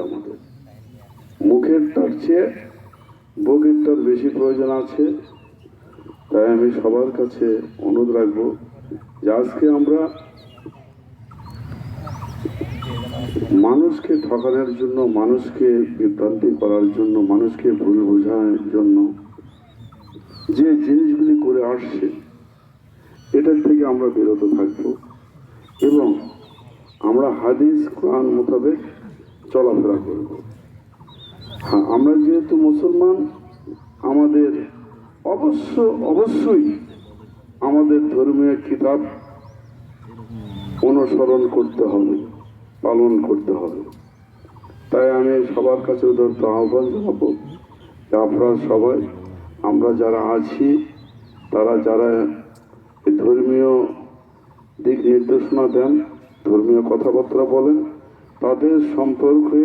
আমাদের। মুখেরটার চেয়ে বুকেরটার বেশি প্রয়োজন আছে। তাই আমি সবার কাছে অনুরোধ রাখবো যে আজকে আমরা মানুষকে ঠকানোর জন্য, মানুষকে বিভ্রান্তি করার জন্য, মানুষকে ভুল বোঝানোর জন্য যে জিনিসগুলি করে আসছে এটার থেকে আমরা বিরত থাকব এবং আমরা হাদিস কোরআন মোতাবেক চলাফেরা করব। হ্যাঁ, আমরা যেহেতু মুসলমান, আমাদের অবশ্যই আমাদের ধর্মীয় কিতাব অনুসরণ করতে হবে, পালন করতে হবে। তাই আমি সবার কাছে উদারত আহ্বান জানাবো যে আপনারা সবাই, আমরা যারা আছি, তারা যারা ধর্মীয় দিক নির্দেশনা দেন, ধর্মীয় কথাবার্তা বলেন, তাদের সম্পর্কে